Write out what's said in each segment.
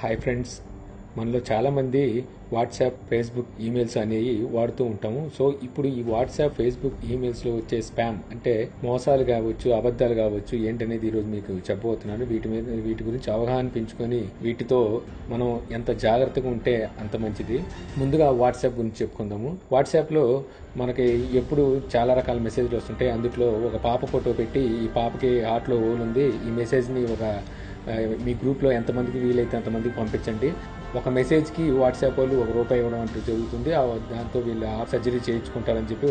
Hi friends, మనలో చాలామంది WhatsApp, Facebook, emails అనేవి వాడుతూ ఉంటాము. సో ఇప్పుడు ఈ వాట్సాప్, ఫేస్బుక్, ఈమెయిల్స్లో వచ్చే స్పామ్ అంటే మోసాలు కావచ్చు, అబద్ధాలు కావచ్చు ఏంటనేది ఈరోజు మీకు చెప్పబోతున్నాను. వీటి గురించి అవగాహన పెంచుకొని వీటితో మనం ఎంత జాగ్రత్తగా ఉంటే అంత మంచిది. ముందుగా వాట్సాప్ గురించి చెప్పుకుందాము. వాట్సాప్లో మనకి ఎప్పుడు చాలా రకాల మెసేజ్లు వస్తుంటాయి. అందులో ఒక పాప ఫోటో పెట్టి ఈ పాపకి హార్ట్లో హోల్ ఉంది, ఈ మెసేజ్ని మీ గ్రూప్లో ఎంతమందికి వీలైతే అంతమందికి పంపించండి. ఒక మెసేజ్కి వాట్సాప్ వాళ్ళు ₹1 ఇవ్వడం అంటూ జరుగుతుంది. దాంతో వీళ్ళు సర్జరీ చేయించుకుంటారని చెప్పి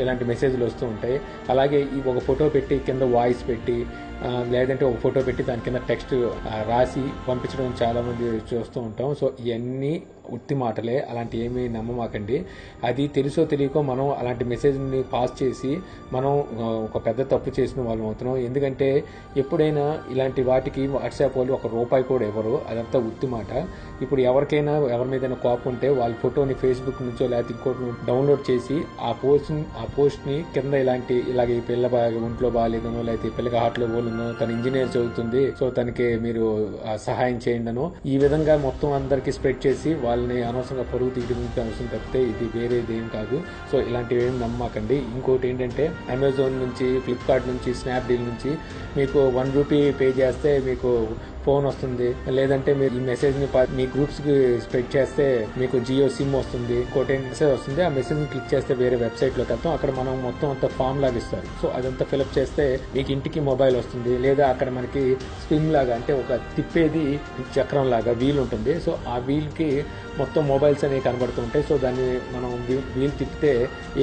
ఇలాంటి మెసేజ్లు వస్తూ ఉంటాయి. అలాగే ఒక ఫోటో పెట్టి కింద వాయిస్ పెట్టి లేదంటే ఒక ఫోటో పెట్టి దాని కింద టెక్స్ట్ రాసి పంపించడం చాలామంది చూస్తూ ఉంటాం. సో ఇవన్నీ ఉత్తి మాటలే, అలాంటి ఏమీ నమ్మమాకండి. అది తెలుసో తెలియకో మనం అలాంటి మెసేజ్ని పాస్ చేసి మనం ఒక పెద్ద తప్పు చేసిన వాళ్ళం అవుతున్నాం. ఎందుకంటే ఎప్పుడైనా ఇలాంటి వాటికి వాట్సాప్ వాళ్ళు ₹1 కూడా ఇవ్వరు. అదంతా ఉత్తి మాట. ఇప్పుడు ఎవరికైనా ఎవరి మీదైనా కోపం ఉంటే వాళ్ళ ఫోటోని ఫేస్బుక్ నుంచో లేకపోతే ఇంకోటి డౌన్లోడ్ చేసి ఆ పోస్ట్ని కింద ఇలాగే ఈ పిల్ల ఒంట్లో బాగాలేదనో లేకపోతే ఈ పిల్లకి హార్ట్లో పోలేనో తన ఇంజనీర్ చదువుతుంది, సో తనకి మీరు సహాయం చేయండి అనో ఈ విధంగా మొత్తం అందరికి స్ప్రెడ్ చేసి వాళ్ళని అనవసరంగా పరుగు తీయడం అవసరం తప్పితే ఇది వేరేది ఏం కాదు. సో ఇలాంటివి ఏం నమ్మకండి. ఇంకోటి ఏంటంటే అమెజాన్ నుంచి, ఫ్లిప్కార్ట్ నుంచి, స్నాప్డీల్ నుంచి మీకు ₹1 పే చేస్తే మీకు ఫోన్ వస్తుంది. లేదంటే మీరు ఈ మెసేజ్ని మీ గ్రూప్స్కి స్ప్రెడ్ చేస్తే మీకు జియో సిమ్ వస్తుంది. ఇంకోటి మెసేజ్ వస్తుంది. ఆ మెసేజ్ని క్లిక్ చేస్తే వేరే వెబ్సైట్లోకి వెళ్తాం. అక్కడ మనం మొత్తం అంతా ఫామ్ లాగా ఇస్తారు. సో అదంతా ఫిలప్ చేస్తే మీకు ఇంటికి మొబైల్ వస్తుంది. లేదా అక్కడ మనకి స్పిన్ లాగా అంటే ఒక తిప్పేది చక్రం లాగా వీల్ ఉంటుంది. సో ఆ వీల్కి మొత్తం మొబైల్స్ అనేవి కనబడుతూ ఉంటాయి. సో దాన్ని మనం వీల్ తిప్పితే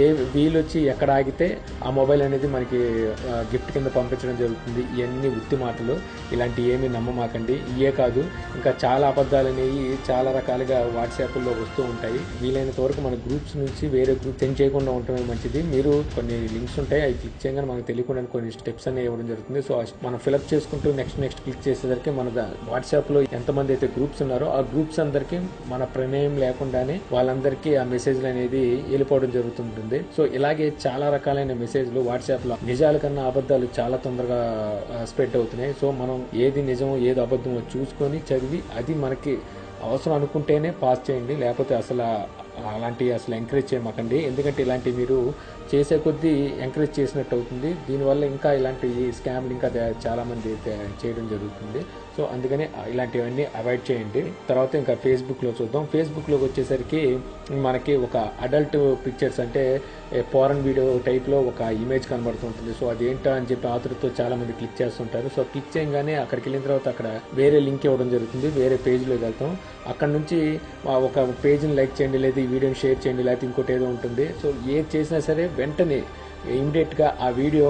ఏ వీల్ వచ్చి ఎక్కడ ఆగితే ఆ మొబైల్ అనేది మనకి గిఫ్ట్ కింద పంపించడం జరుగుతుంది. ఇవన్నీ ఉత్తి మాటలు, ఇలాంటి ఏమీ నమ్మమాకండి. ఇవే కాదు, ఇంకా చాలా అబద్ధాలు అనేవి చాలా రకాలుగా వాట్సాప్లో వస్తూ ఉంటాయి. వీలైనంత వరకు మన గ్రూప్స్ నుంచి వేరే గ్రూప్ సెండ్ చేయకుండా ఉండటమే మంచిది. మీరు కొన్ని లింక్స్ ఉంటాయి, అవి క్లిక్ చేయగానే మనకు తెలియకుండా కొన్ని స్టెప్స్ అనేవి ఇవ్వడం జరుగుతుంది. సో మనం ఫిలప్ చేసుకుంటూ నెక్స్ట్ క్లిక్ చేసేసరికి మన వాట్సాప్లో ఎంతమంది అయితే గ్రూప్స్ ఉన్నారో ఆ గ్రూప్స్ అందరికీ మన ప్రమేయం లేకుండానే వాళ్ళందరికీ ఆ మెసేజ్లు అనేది వెళ్ళిపోవడం జరుగుతుంటుంది. సో ఇలాగే చాలా రకాలైన మెసేజ్లు వాట్సాప్లో నిజాల కన్నా అబద్ధాలు చాలా తొందరగా స్ప్రెడ్ అవుతున్నాయి. సో మనం ఏది నిజమో ఏది అబద్ధమో చూసుకొని చదివి అది మనకి అవసరం అనుకుంటేనే పాస్ చేయండి. లేకపోతే అలాంటివి ఎంకరేజ్ చేయమాకండి. ఎందుకంటే ఇలాంటివి మీరు చేసే కొద్దీ ఎంకరేజ్ చేసినట్టు అవుతుంది. దీనివల్ల ఇంకా ఇలాంటి స్కామ్లు ఇంకా చాలామంది చేయడం జరుగుతుంది. సో అందుకని ఇలాంటివన్నీ అవాయిడ్ చేయండి. తర్వాత ఇంకా ఫేస్బుక్లో చూద్దాం. ఫేస్బుక్లోకి వచ్చేసరికి మనకి ఒక అడల్ట్ పిక్చర్స్ అంటే ఫారెన్ వీడియో టైప్లో ఒక ఇమేజ్ కనబడుతుంటుంది. సో అదేంటో అని చెప్పి ఆతృతో చాలామంది క్లిక్ చేస్తుంటారు. సో క్లిక్ చేయగానే అక్కడికి వెళ్ళిన తర్వాత అక్కడ వేరే లింక్ ఇవ్వడం జరుగుతుంది. వేరే పేజ్లోకి వెళ్తాం. అక్కడ నుంచి ఒక పేజ్ని లైక్ చేయండి, లేదా ఈ వీడియోని షేర్ చేయండి, లేకపోతే ఇంకోటి ఏదో ఉంటుంది. సో ఏది చేసినా సరే వెంటనే ఇమీడియట్గా ఆ వీడియో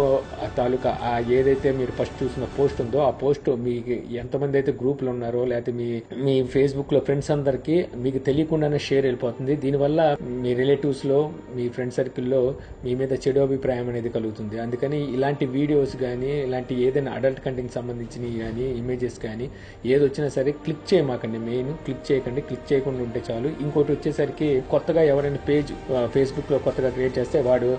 తాలూకా ఏదైతే మీరు ఫస్ట్ చూసిన పోస్ట్ ఉందో ఆ పోస్ట్ మీకు ఎంతమంది అయితే గ్రూపులు ఉన్నారో లేకపోతే మీ ఫేస్బుక్లో ఫ్రెండ్స్ అందరికీ మీకు తెలియకుండానే షేర్ వెళ్ళిపోతుంది. దీనివల్ల మీ రిలేటివ్స్లో, మీ ఫ్రెండ్ సర్కిల్లో మీ మీద చెడు అభిప్రాయం అనేది కలుగుతుంది. అందుకని ఇలాంటి వీడియోస్ కానీ, ఇలాంటి ఏదైనా అడల్ట్ కంటెంట్ సంబంధించినవి కానీ, ఇమేజెస్ కానీ ఏది వచ్చినా సరే క్లిక్ చేయమాకండి. మెయిన్ క్లిక్ చేయకండి. క్లిక్ చేయకుండా ఉంటే చాలు. ఇంకోటి వచ్చేసరికి కొత్తగా ఎవరైనా పేజ్ ఫేస్బుక్లో కొత్తగా క్రియేట్ చేస్తే వాడు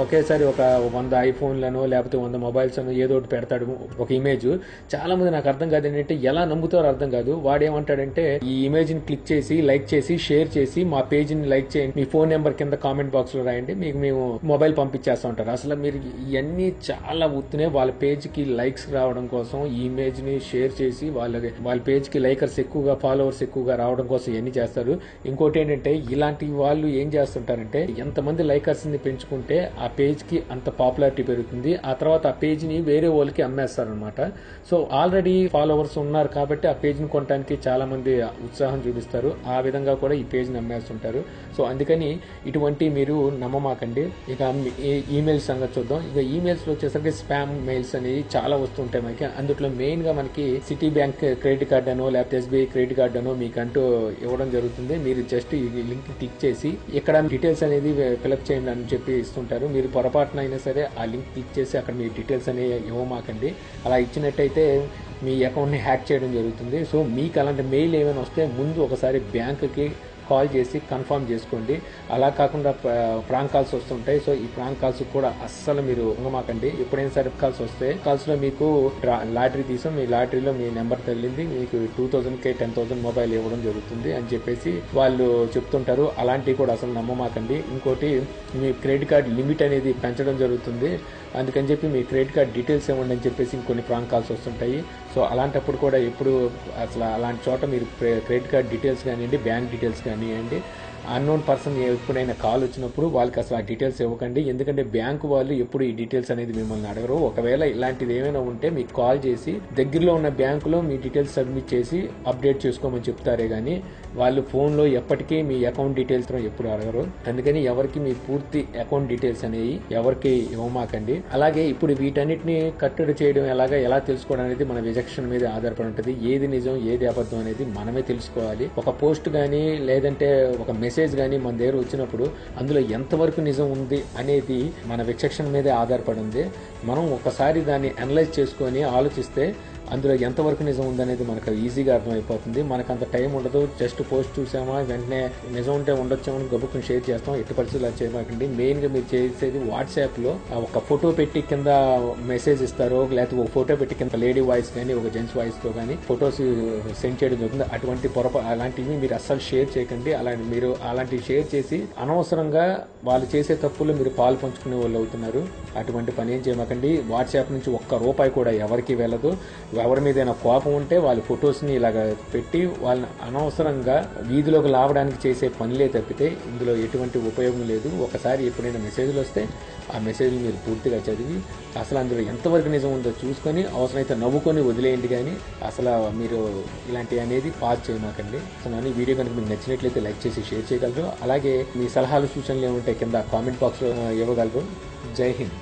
ఒకేసారి ఒక 100 ఐఫోన్లను లేకపోతే 100 మొబైల్స్ అను ఏదో ఒకటి పెడతాడు ఒక ఇమేజ్. చాలా మంది నాకు అర్థం కాదు ఏంటంటే ఎలా నమ్ముతారో అర్థం కాదు. వాడేమంటాడంటే ఈ ఇమేజ్ ని క్లిక్ చేసి, లైక్ చేసి, షేర్ చేసి మా పేజ్ ని లైక్ చేయండి, మీ ఫోన్ నెంబర్ కింద కామెంట్ బాక్స్ లో రాయండి, మీకు మేము మొబైల్ పంపించేస్తూ ఉంటారు. అసలు మీరు ఇవన్నీ చాలా ఉత్తునే వాళ్ళ పేజ్ కి లైక్స్ రావడం కోసం ఈ ఇమేజ్ ని షేర్ చేసి వాళ్ళ పేజ్ కి లైకర్స్ ఎక్కువగా, ఫాలోవర్స్ ఎక్కువగా రావడం కోసం ఇవన్నీ చేస్తారు. ఇంకోటి ఏంటంటే ఇలాంటి వాళ్ళు ఏం చేస్తుంటారంటే ఎంతమంది లైకర్స్ ని పెంచుకుంటే ఆ పేజ్ కి అంత పాపులారిటీ పెరుగుతుంది. ఆ తర్వాత ఆ పేజ్ ని వేరే వాళ్ళకి అమ్మేస్తారనమాట. సో ఆల్రెడీ ఫాలోవర్స్ ఉన్నారు కాబట్టి ఆ పేజ్ ని కొనడానికి చాలా మంది ఉత్సాహం చూపిస్తారు. ఆ విధంగా కూడా ఈ పేజ్ ని అమ్మేస్తుంటారు. సో అందుకని ఇటువంటి మీరు నమ్మమాకండి. ఇక ఈమెయిల్స్ సంగతి చూద్దాం. ఇక ఈమెయిల్స్ లో వచ్చేసరికి స్పామ్ మెయిల్స్ అనేవి చాలా వస్తుంటాయి మనకి. అందులో మెయిన్ గా మనకి సిటీ బ్యాంక్ క్రెడిట్ కార్డ్ అనో లేకపోతే SBI క్రెడిట్ కార్డ్ అనో మీకంటూ ఇవ్వడం జరుగుతుంది. మీరు జస్ట్ ఈ లింక్ క్లిక్ చేసి ఇక్కడ డీటెయిల్స్ అనేది ఫిలప్ చేయండి అని చెప్పి ఇస్తుంటారు. మీరు పొరపాటున అయినా సరే ఆ లింక్ క్లిక్ చేసి అక్కడ మీ డీటెయిల్స్ అనేవి ఇవ్వమాకండి. అలా ఇచ్చినట్టయితే మీ అకౌంట్ని హ్యాక్ చేయడం జరుగుతుంది. సో మీకు అలాంటి మెయిల్ ఏమైనా వస్తే ముందు ఒకసారి బ్యాంకుకి కాల్ చేసి కన్ఫర్మ్ చేసుకోండి. అలా కాకుండా ప్రాంక్ కాల్స్ వస్తుంటాయి. సో ఈ ప్రాంక్ కాల్స్ కూడా అస్సలు మీరు మాకండి. ఎప్పుడైనా సరే కాల్స్ వస్తే కాల్స్ లో మీకు లాటరీ తీసాం, మీ లాటరీలో మీ నెంబర్ తగిలింది, మీకు 2000కి 10,000 మొబైల్ ఇవ్వడం జరుగుతుంది అని చెప్పేసి వాళ్ళు చెప్తుంటారు. అలాంటివి కూడా అసలు నమ్మమాకండి. ఇంకోటి, మీ క్రెడిట్ కార్డ్ లిమిట్ అనేది పెంచడం జరుగుతుంది, అందుకని చెప్పి మీ క్రెడిట్ కార్డ్ డీటెయిల్స్ ఇవ్వండి అని చెప్పేసి ఇంకొన్ని ప్రాంక్ కాల్స్ వస్తుంటాయి. సో అలాంటప్పుడు కూడా ఎప్పుడు అసలు అలాంటి చోట మీరు క్రెడిట్ కార్డ్ డీటెయిల్స్ కానివ్వండి, బ్యాంక్ డీటెయిల్స్ కానివ్వండి, అన్నోన్ పర్సన్ ఎప్పుడైనా కాల్ వచ్చినప్పుడు వాళ్ళకి అసలు ఆ డీటెయిల్స్ ఇవ్వకండి. ఎందుకంటే బ్యాంకు వాళ్ళు ఎప్పుడు ఈ డీటెయిల్స్ అనేది మిమ్మల్ని అడగరు. ఒకవేళ ఇలాంటిది ఏమైనా ఉంటే మీకు కాల్ చేసి దగ్గరలో ఉన్న బ్యాంకులో మీ డీటెయిల్స్ సబ్మిట్ చేసి అప్డేట్ చేసుకోమని చెప్తారే కానీ వాళ్ళు ఫోన్లో ఎప్పటికీ మీ అకౌంట్ డీటెయిల్స్ ఎప్పుడు అడగరు. అందుకని ఎవరికి మీ పూర్తి అకౌంట్ డీటెయిల్స్ అనేవి ఎవరికి ఇవ్వమాకండి. అలాగే ఇప్పుడు వీటన్నిటిని కట్టడి చేయడం ఎలా తెలుసుకోవడం అనేది మన విచక్షణ మీద ఆధారపడి ఉంటుంది. ఏది నిజం ఏది అబద్ధం అనేది మనమే తెలుసుకోవాలి. ఒక పోస్ట్ కానీ లేదంటే ఒక మెసేజ్ కానీ మన దగ్గర వచ్చినప్పుడు అందులో ఎంతవరకు నిజం ఉంది అనేది మన విచక్షణ మీదే ఆధారపడి ఉంది. మనం ఒకసారి దాన్ని అనలైజ్ చేసుకొని ఆలోచిస్తే అందులో ఎంతవరకు నిజం ఉందనేది మనకు ఈజీగా అర్థమైపోతుంది. మనకు అంత టైం ఉండదు. జస్ట్ పోస్ట్ చూసామా వెంటనే నిజం ఉంటే ఉండొచ్చామని గబుక్కుని షేర్ చేస్తాం. ఎట్టి పరిస్థితులు అది చేయమాకండి. మెయిన్గా మీరు చేసేది వాట్సాప్లో ఒక ఫోటో పెట్టి కింద మెసేజ్ ఇస్తారో, లేకపోతే ఒక ఫోటో పెట్టి కింద లేడీ వాయిస్ కానీ ఒక జెంట్స్ వాయిస్తో కానీ ఫొటోస్ సెండ్ చేయడం జరుగుతుంది. అటువంటి అలాంటివి మీరు అస్సలు షేర్ చేయకండి. మీరు అలాంటివి షేర్ చేసి అనవసరంగా వాళ్ళు చేసే తప్పులు మీరు పాలు పంచుకునే వాళ్ళు అవుతున్నారు. అటువంటి పని ఏం చేయమాకండి. వాట్సాప్ నుంచి ₹1 కూడా ఎవరికి వెళ్ళదు. ఎవరి మీదైనా కోపం ఉంటే వాళ్ళ ఫొటోస్ని ఇలాగ పెట్టి వాళ్ళని అనవసరంగా వీధిలోకి లావడానికి చేసే పనులే తప్పితే ఇందులో ఎటువంటి ఉపయోగం లేదు. ఒకసారి ఎప్పుడైనా మెసేజ్లు వస్తే ఆ మెసేజ్లు మీరు పూర్తిగా చదివి అసలు అందులో ఎంతవరకు నిజం ఉందో చూసుకొని అవసరమైతే నవ్వుకొని వదిలేయండి. కానీ అసలు మీరు ఇలాంటివి అనేది పాస్ చేయమాకండి. అసలు ఈ వీడియో కనుక మీకు నచ్చినట్లయితే లైక్ చేసి షేర్ చేయగలరు. అలాగే మీ సలహాలు సూచనలు ఏముంటాయి కింద కామెంట్ బాక్స్లో ఇవ్వగలరు. జై హింద్.